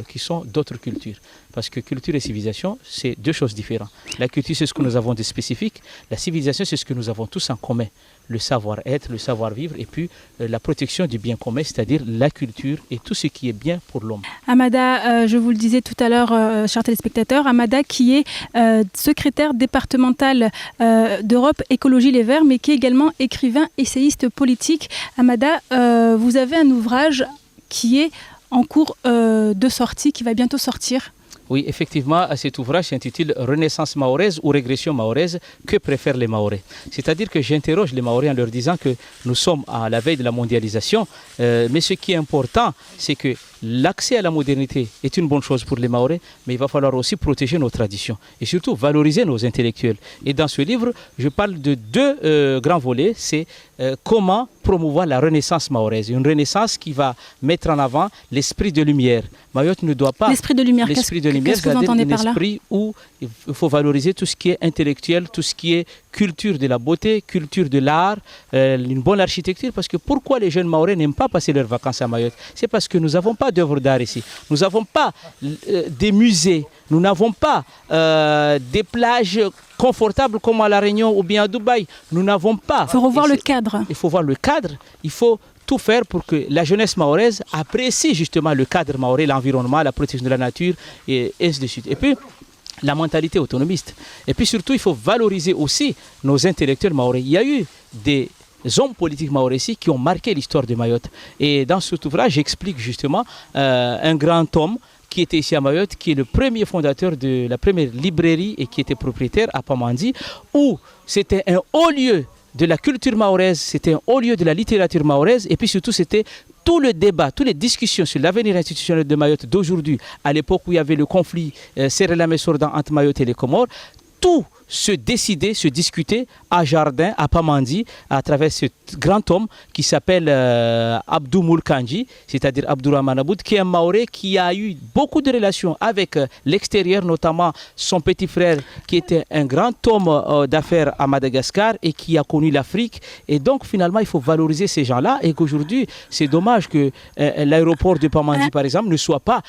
qui sont d'autres cultures. Parce que culture et civilisation, c'est deux choses différentes. La culture, c'est ce que nous avons de spécifique. La civilisation, c'est ce que nous avons tous en commun. Le savoir-être, le savoir-vivre et puis la protection du bien commun, c'est-à-dire la culture et tout ce qui est bien pour l'homme. Amada, je vous le disais tout à l'heure, chers téléspectateurs, Amada qui est secrétaire départemental d'Europe Écologie Les Verts, mais qui est également écrivain, essayiste politique. Amada, vous avez un ouvrage qui est en cours de sortie, qui va bientôt sortir. Oui, effectivement, cet ouvrage s'intitule « Renaissance mahoraise ou régression mahoraise, que préfèrent les Mahorais ?» C'est-à-dire que j'interroge les Mahorais en leur disant que nous sommes à la veille de la mondialisation, mais ce qui est important, c'est que l'accès à la modernité est une bonne chose pour les Mahorais, mais il va falloir aussi protéger nos traditions et surtout valoriser nos intellectuels. Et dans ce livre, je parle de deux grands volets, c'est comment promouvoir la renaissance mahoraise, une renaissance qui va mettre en avant l'esprit de lumière. Mayotte ne doit pas... L'esprit de lumière, qu'est-ce que vous entendez par là ? Esprit où il faut valoriser tout ce qui est intellectuel, tout ce qui est culture de la beauté, culture de l'art, une bonne architecture. Parce que pourquoi les jeunes Mahorais n'aiment pas passer leurs vacances à Mayotte ? C'est parce que nous n'avons pas d'œuvres d'art ici. Nous n'avons pas des musées. Nous n'avons pas des plages confortables comme à La Réunion ou bien à Dubaï. Nous n'avons pas... Il faut revoir le cadre. Il faut voir le cadre. Il faut tout faire pour que la jeunesse mahoraise apprécie justement le cadre mahorais, l'environnement, la protection de la nature et ainsi de suite. Et puis, la mentalité autonomiste. Et puis surtout, il faut valoriser aussi nos intellectuels mahorais. Il y a eu des hommes politiques mahorais ici qui ont marqué l'histoire de Mayotte. Et dans cet ouvrage, j'explique justement un grand homme qui était ici à Mayotte, qui est le premier fondateur de la première librairie et qui était propriétaire à Pamandzi, où c'était un haut lieu de la culture mahoraise, c'était un haut lieu de la littérature mahoraise, et puis surtout c'était tout le débat, toutes les discussions sur l'avenir institutionnel de Mayotte d'aujourd'hui, à l'époque où il y avait le conflit Séré-Lamé-Sordan entre Mayotte et les Comores, tout se décider, se discuter à Jardin, à Pamandzi, à travers ce grand homme qui s'appelle Abdou Moulkanji, c'est-à-dire Abdourahmane Aboud, qui est un Mahorais qui a eu beaucoup de relations avec l'extérieur, notamment son petit frère qui était un grand homme d'affaires à Madagascar et qui a connu l'Afrique. Et donc finalement, il faut valoriser ces gens-là et qu'aujourd'hui, c'est dommage que l'aéroport de Pamandzi, par exemple, ne soit pas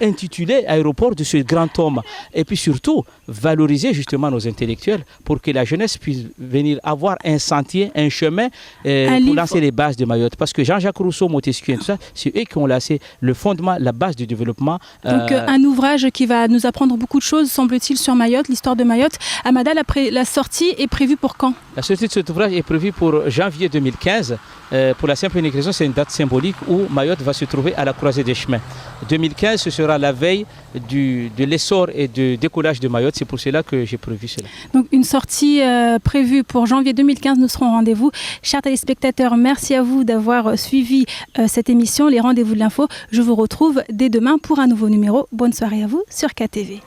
intitulé aéroport de ce grand homme. Et puis surtout, valoriser justement nos intellectuels pour que la jeunesse puisse venir avoir un sentier, un chemin pour lancer les bases de Mayotte. Parce que Jean-Jacques Rousseau, Montesquieu et tout ça, c'est eux qui ont lancé le fondement, la base du développement. Donc un ouvrage qui va nous apprendre beaucoup de choses, semble-t-il, sur Mayotte, l'histoire de Mayotte. Amada, la sortie est prévue pour quand? La sortie de cet ouvrage est prévue pour janvier 2015. Pour la simple et unique raison, c'est une date symbolique où Mayotte va se trouver à la croisée des chemins. 2015, ce sera la veille de l'essor et du décollage de Mayotte. C'est pour cela que j'ai prévu cela. Donc une sortie prévue pour janvier 2015, nous serons au rendez-vous. Chers téléspectateurs, merci à vous d'avoir suivi cette émission, les rendez-vous de l'info. Je vous retrouve dès demain pour un nouveau numéro. Bonne soirée à vous sur KTV.